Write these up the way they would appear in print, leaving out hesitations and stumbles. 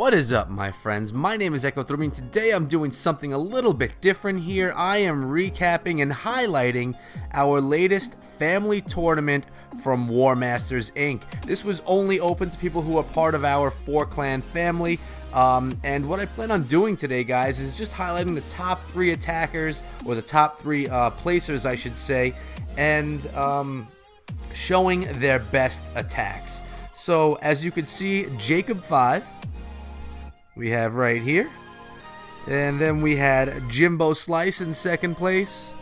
What is up, my friends? My name is Echo Throwing. Today I'm doing something a little bit different here. I am recapping and highlighting our latest family tournament from War Masters Inc. This was only open to people who are part of our 4-clan family. And what I plan on doing today, guys, is just highlighting the top 3 attackers, or the top 3 placers, I should say, and showing their best attacks. So, as you can see, Jacob 5. We have right here, and then we had Jimbo Slice in 2nd place,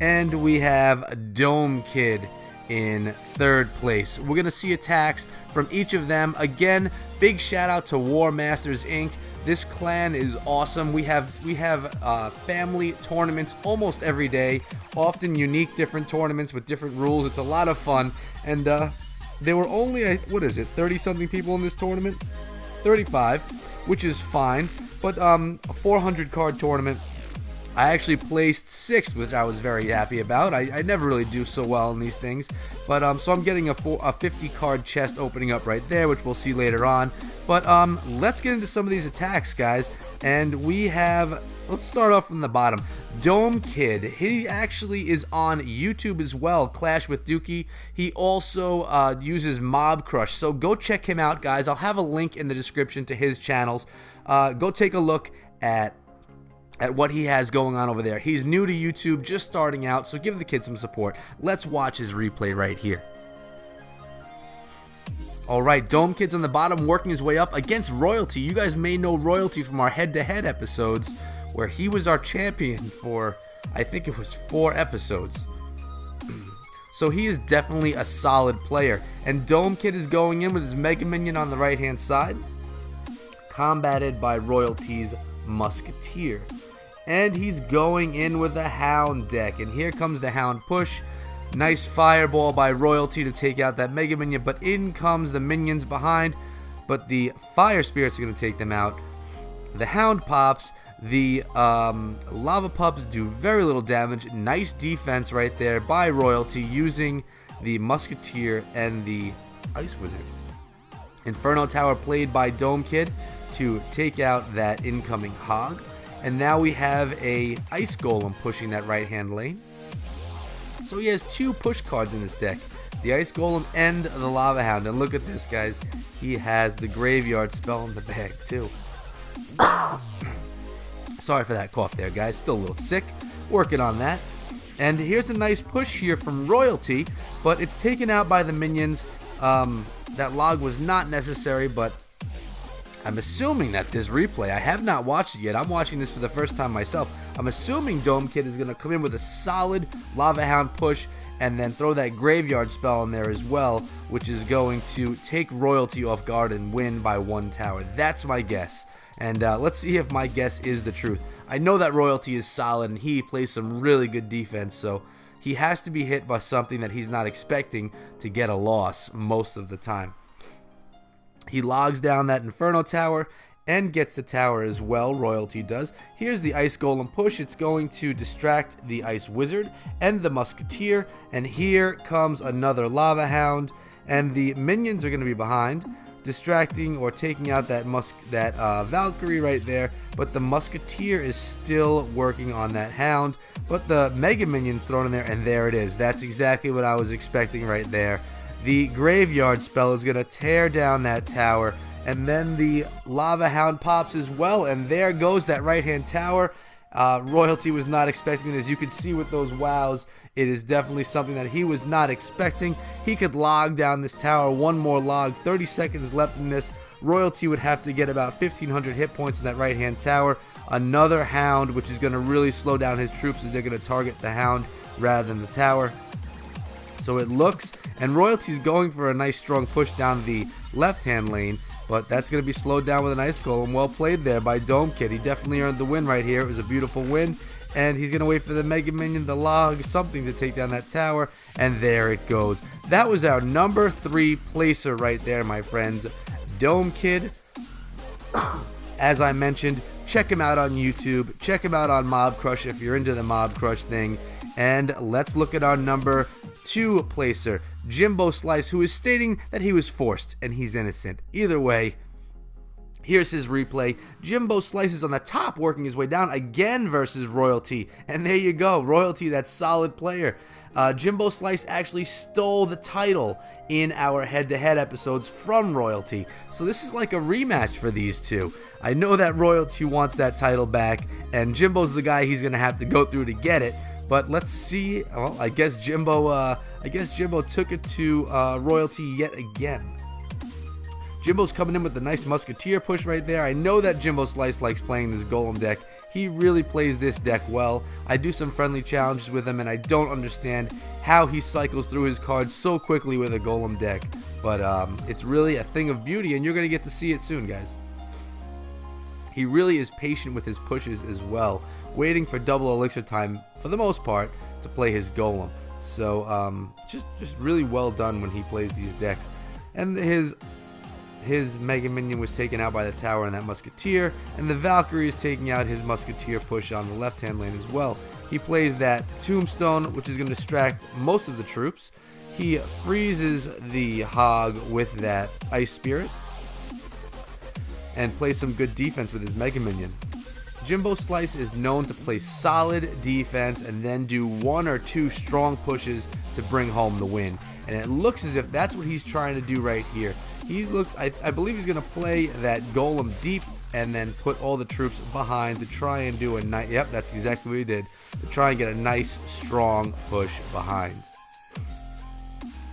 and we have Dome Kid in 3rd place. We're gonna see attacks from each of them. Again, big shout out to War Masters Inc. This clan is awesome. We have family tournaments almost every day, often unique different tournaments with different rules. It's a lot of fun, and there were only 30 something people in this tournament, 35. Which is fine, but a 400 card tournament. I actually placed 6th, which I was very happy about. I never really do so well in these things, but so I'm getting a 50 card chest opening up right there, which we'll see later on. But let's get into some of these attacks, guys. And we have, let's start off from the bottom. Dome Kid, he actually is on YouTube as well, Clash with Dukie. He also uses Mob Crush, so go check him out, guys. I'll have a link in the description to his channels. Go take a look at what he has going on over there. He's new to YouTube, just starting out, so give the kid some support. Let's watch his replay right here. Alright, Dome Kid's on the bottom, working his way up against Royalty. You guys may know Royalty from our head-to-head episodes, where he was our champion for, I think it was 4 episodes. So he is definitely a solid player. And Dome Kid is going in with his Mega Minion on the right-hand side, combated by Royalty's Musketeer. And he's going in with the Hound deck. And here comes the Hound push. Nice fireball by Royalty to take out that Mega Minion, but in comes the minions behind, but the Fire Spirits are going to take them out. The Hound pops, the Lava Pups do very little damage. Nice defense right there by Royalty using the Musketeer and the Ice Wizard. Inferno Tower played by Dome Kid to take out that incoming Hog, and now we have a Ice Golem pushing that right-hand lane. So he has 2 push cards in his deck, the Ice Golem and the Lava Hound. And look at this, guys. He has the Graveyard spell in the bag, too. Sorry for that cough there, guys. Still a little sick. Working on that. And here's a nice push here from Royalty, but it's taken out by the minions. That log was not necessary, but I'm assuming that this replay, I have not watched it yet. I'm watching this for the first time myself. I'm assuming Dome Kid is going to come in with a solid Lava Hound push and then throw that Graveyard spell in there as well, which is going to take Royalty off guard and win by 1 tower. That's my guess. And let's see if my guess is the truth. I know that Royalty is solid and he plays some really good defense, so he has to be hit by something that he's not expecting to get a loss most of the time. He logs down that Inferno Tower and gets the tower as well, Royalty does. Here's the Ice Golem push. It's going to distract the Ice Wizard and the Musketeer. And here comes another Lava Hound. And the minions are going to be behind, distracting or taking out that Valkyrie right there. But the Musketeer is still working on that Hound. But the Mega Minion's thrown in there, and there it is. That's exactly what I was expecting right there. The Graveyard spell is going to tear down that tower, and then the Lava Hound pops as well, and there goes that right-hand tower. Royalty was not expecting it. As you can see with those wows, it is definitely something that he was not expecting. He could log down this tower, 1 more log, 30 seconds left in this. Royalty would have to get about 1,500 hit points in that right-hand tower. Another Hound, which is going to really slow down his troops as they're going to target the Hound rather than the tower. So it looks, and Royalty's going for a nice strong push down the left-hand lane, but that's going to be slowed down with an Ice Golem. Well played there by Dome Kid. He definitely earned the win right here. It was a beautiful win, and he's going to wait for the Mega Minion, the log, something to take down that tower, and there it goes. That was our number 3 placer right there, my friends. Dome Kid, as I mentioned, check him out on YouTube. Check him out on Mob Crush if you're into the Mob Crush thing. And let's look at our number 2 placer, Jimbo Slice, who is stating that he was forced and he's innocent. Either way, Here's his replay. Jimbo Slices on the top, working his way down again versus Royalty. And there you go. Royalty, that solid player. Jimbo Slice actually stole the title in our head-to-head episodes from Royalty. So this is like a rematch for these two. I know that Royalty wants that title back, and Jimbo's the guy he's going to have to go through to get it. But let's see. Well, I guess Jimbo took it to Royalty yet again. Jimbo's coming in with a nice Musketeer push right there. I know that Jimbo Slice likes playing this Golem deck. He really plays this deck well. I do some friendly challenges with him, and I don't understand how he cycles through his cards so quickly with a Golem deck. But it's really a thing of beauty, and you're going to get to see it soon, guys. He really is patient with his pushes as well, waiting for double elixir time, for the most part, to play his Golem. So just really well done when he plays these decks. And his Mega Minion was taken out by the tower and that Musketeer, and the Valkyrie is taking out his Musketeer push on the left-hand lane as well. He plays that Tombstone, which is going to distract most of the troops. He freezes the Hog with that Ice Spirit, and plays some good defense with his Mega Minion. Jimbo Slice is known to play solid defense and then do one or two strong pushes to bring home the win. And it looks as if that's what he's trying to do right here. I believe he's going to play that Golem deep and then put all the troops behind to try and do a nice, yep, that's exactly what he did, to try and get a nice strong push behind.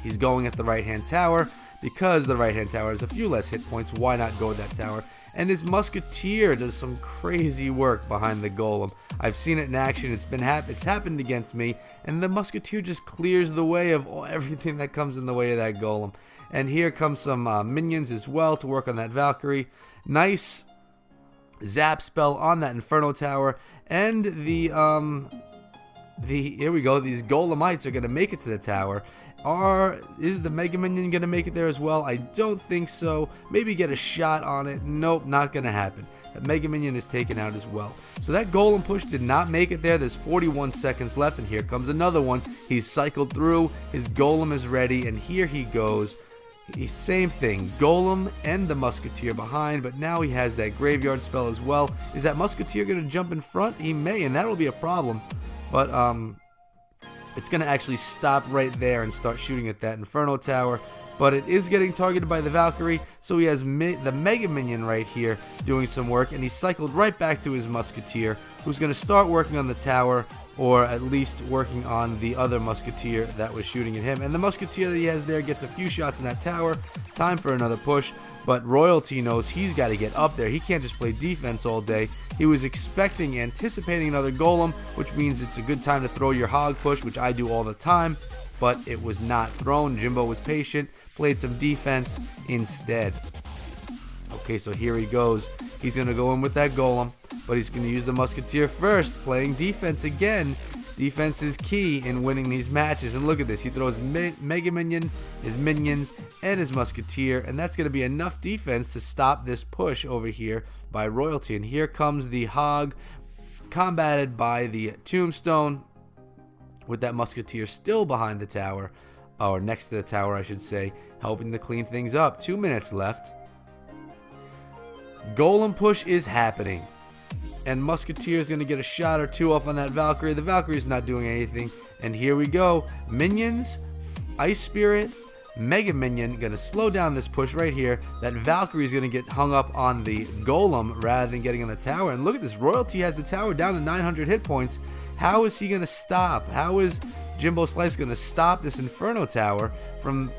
He's going at the right-hand tower because the right-hand tower has a few less hit points. Why not go with that tower? And his Musketeer does some crazy work behind the Golem. I've seen it in action. It's happened against me, and the Musketeer just clears the way of everything that comes in the way of that Golem. And here comes some minions as well to work on that Valkyrie. Nice zap spell on that Inferno Tower, and here we go. These Golemites are going to make it to the tower. Is the Mega Minion going to make it there as well? I don't think so. Maybe get a shot on it. Nope, not going to happen. That Mega Minion is taken out as well. So that Golem push did not make it there. There's 41 seconds left, and here comes another one. He's cycled through. His Golem is ready, and here he goes. Same thing, Golem and the Musketeer behind, but now he has that Graveyard spell as well. Is that Musketeer going to jump in front? He may, and that'll be a problem. But it's going to actually stop right there and start shooting at that Inferno Tower. But it is getting targeted by the Valkyrie, so he has the Mega Minion right here doing some work, and he cycled right back to his Musketeer, who's going to start working on the tower, or at least working on the other Musketeer that was shooting at him. And the Musketeer that he has there gets a few shots in that tower. Time for another push, but Royalty knows he's got to get up there. He can't just play defense all day. He was anticipating another Golem, which means it's a good time to throw your Hog push, which I do all the time, but it was not thrown. Jimbo was patient, played some defense instead. Okay, so here he goes. He's going to go in with that Golem, but he's going to use the Musketeer first, playing defense again. Defense is key in winning these matches, and look at this. He throws Mega Minion, his minions, and his Musketeer, and that's going to be enough defense to stop this push over here by Royalty. And here comes the Hog, combated by the Tombstone, with that Musketeer still behind the tower, or next to the tower, I should say, helping to clean things up. 2 minutes left. Golem push is happening, and Musketeer is going to get a shot or two off on that Valkyrie. The Valkyrie is not doing anything, and here we go. Minions, Ice Spirit, Mega Minion, going to slow down this push right here. That Valkyrie is going to get hung up on the Golem rather than getting on the tower. And look at this, Royalty has the tower down to 900 hit points. How is he going to stop? How is Jimbo Slice going to stop this Inferno Tower from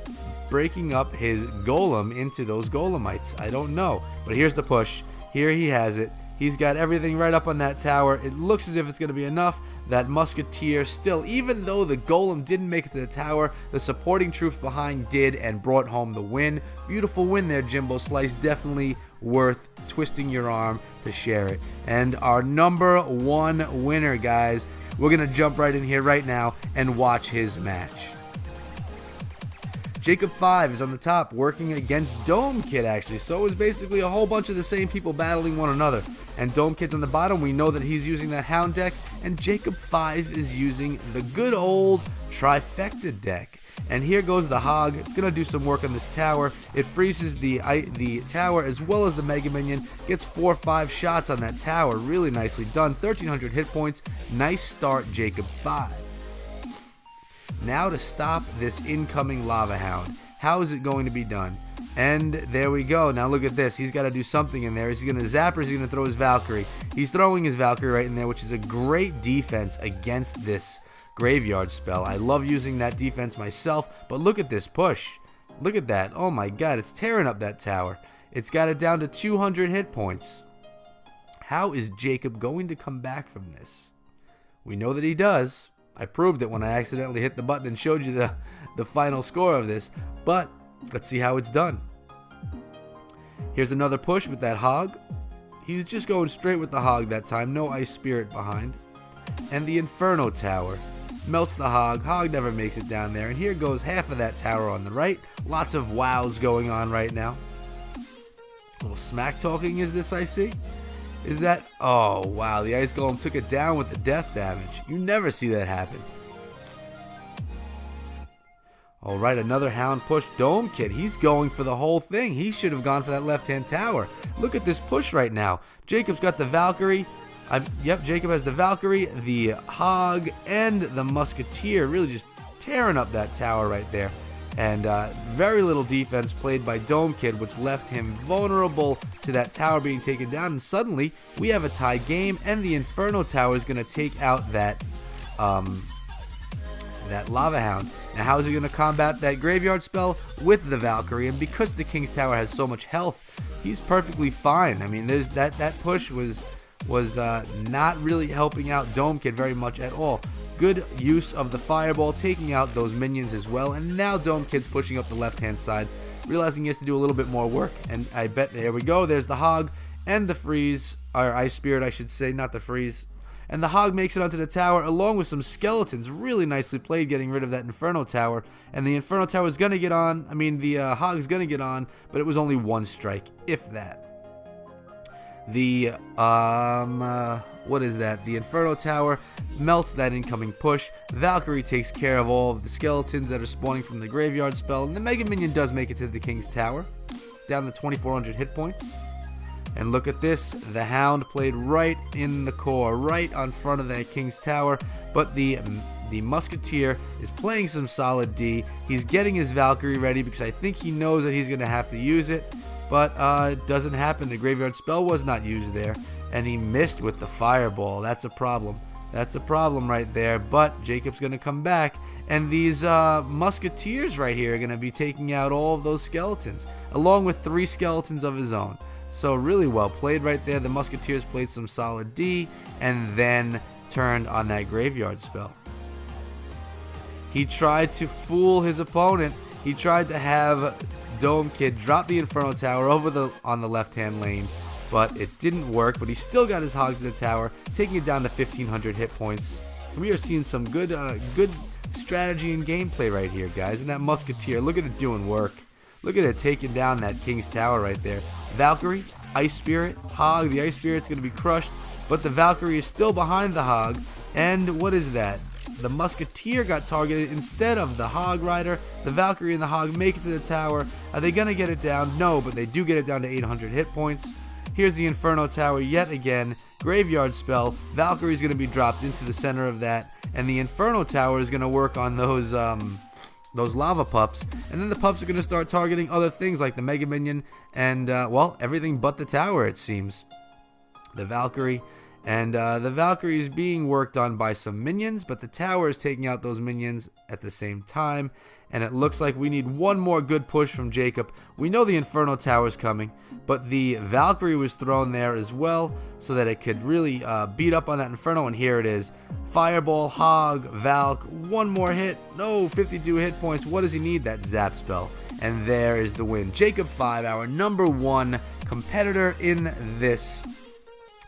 breaking up his Golem into those Golemites? I don't know, but here's the push. Here he has it. He's got everything right up on that tower. It looks as if it's going to be enough. That Musketeer still, even though the Golem didn't make it to the tower, the supporting troops behind did and brought home the win. Beautiful win there, Jimbo Slice. Definitely worth twisting your arm to share it. And our number one winner, guys, we're going to jump right in here right now and watch his match. Jacob 5 is on the top, working against Dome Kid, actually. So it was basically a whole bunch of the same people battling one another. And Dome Kid's on the bottom. We know that he's using that Hound deck, and Jacob 5 is using the good old Trifecta deck. And here goes the Hog. It's going to do some work on this tower. It freezes the tower as well as the Mega Minion. Gets 4 or 5 shots on that tower. Really nicely done. 1300 hit points. Nice start, Jacob 5. Now to stop this incoming Lava Hound. How is it going to be done? And there we go. Now look at this. He's got to do something in there. Is he going to zap or is he going to throw his Valkyrie? He's throwing his Valkyrie right in there, which is a great defense against this graveyard spell. I love using that defense myself, but look at this push. Look at that. Oh my god, it's tearing up that tower. It's got it down to 200 hit points. How is Jacob going to come back from this? We know that he does. I proved it when I accidentally hit the button and showed you the final score of this, but let's see how it's done. Here's another push with that Hog. He's just going straight with the Hog that time, no Ice Spirit behind. And the Inferno Tower melts the Hog. Hog never makes it down there, and here goes half of that tower on the right. Lots of wows going on right now. A little smack talking is this, I see. Is that... Oh, wow, the Ice Golem took it down with the death damage. You never see that happen. Alright, another Hound push. Dome Kid, he's going for the whole thing. He should have gone for that left-hand tower. Look at this push right now. Jacob's got the Valkyrie. Yep, Jacob has the Valkyrie, the Hog, and the Musketeer. Really just tearing up that tower right there. And very little defense played by Dome Kid, which left him vulnerable to that tower being taken down. And suddenly, we have a tie game, and the Inferno Tower is going to take out that Lava Hound. Now, how is he going to combat that graveyard spell? With the Valkyrie, and because the King's Tower has so much health, he's perfectly fine. I mean, there's that push was not really helping out Dome Kid very much at all. Good use of the Fireball, taking out those minions as well, and now Dome Kid's pushing up the left-hand side, realizing he has to do a little bit more work, and I bet, there we go, there's the Hog, and the Freeze, or Ice Spirit I should say, not the Freeze. And the Hog makes it onto the tower along with some skeletons. Really nicely played getting rid of that Inferno Tower. And the Inferno Tower is going to get on. I mean, the Hog is going to get on, but it was only one strike, if that. The, what is that? The Inferno Tower melts that incoming push. Valkyrie takes care of all of the skeletons that are spawning from the graveyard spell. And the Mega Minion does make it to the King's Tower. Down to 2,400 hit points. And look at this, the Hound played right in the core, right on front of that King's Tower, but the Musketeer is playing some solid D. He's getting his Valkyrie ready because I think he knows that he's going to have to use it, but it doesn't happen. The graveyard spell was not used there, and he missed with the Fireball. That's a problem. That's a problem right there, but Jacob's going to come back, and these Musketeers right here are going to be taking out all of those skeletons, along with 3 skeletons of his own. So really well played right there. The Musketeers played some solid D and then turned on that graveyard spell. He tried to fool his opponent. He tried to have Dome Kid drop the Inferno Tower over on the left-hand lane, but it didn't work. But he still got his Hog to the tower, taking it down to 1,500 hit points. We are seeing some good strategy and gameplay right here, guys. And that Musketeer, look at it doing work. Look at it taking down that King's Tower right there. Valkyrie, Ice Spirit, Hog. The Ice Spirit's going to be crushed, but the Valkyrie is still behind the Hog. And what is that? The Musketeer got targeted instead of the Hog Rider. The Valkyrie and the Hog make it to the tower. Are they going to get it down? No, but they do get it down to 800 hit points. Here's the Inferno Tower yet again. Graveyard spell. Valkyrie's going to be dropped into the center of that. And the Inferno Tower is going to work on those lava pups, and then the pups are going to start targeting other things like the Mega Minion and, well, everything but the tower, it seems. The Valkyrie, and the Valkyrie is being worked on by some minions, but the tower is taking out those minions at the same time, and it looks like we need one more good push from Jacob. We know the Inferno Tower is coming, but the Valkyrie was thrown there as well so that it could really beat up on that Inferno, and here it is. Fireball, Hog, Valk, one more hit. No, 52 hit points. What does he need? That Zap spell. And there is the win. Jacob 5, our #1 competitor in this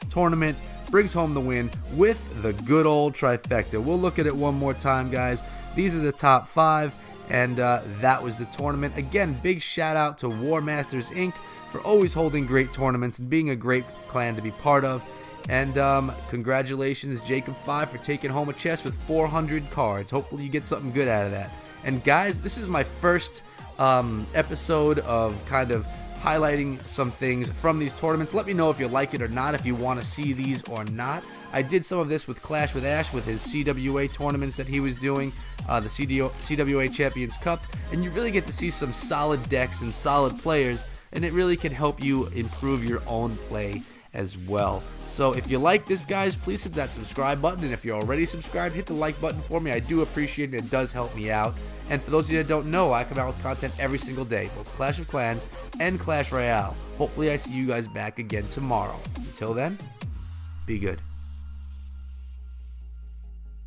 tournament, brings home the win with the good old Trifecta. We'll look at it one more time, guys. These are the top 5. And that was the tournament. Again, big shout out to War Masters Inc. for always holding great tournaments and being a great clan to be part of. And congratulations, Jacob5, for taking home a chest with 400 cards. Hopefully you get something good out of that. And guys, this is my first episode of kind of highlighting some things from these tournaments. Let me know if you like it or not, if you want to see these or not. I did some of this with Clash with Ash with his CWA tournaments that he was doing, the CWA Champions Cup, and you really get to see some solid decks and solid players, and it really can help you improve your own play as well. So if you like this, guys, please hit that subscribe button, and if you're already subscribed, hit the like button for me. I do appreciate it. It does help me out. And for those of you that don't know, I come out with content every single day, both Clash of Clans and Clash Royale. Hopefully I see you guys back again tomorrow. Until then, be good.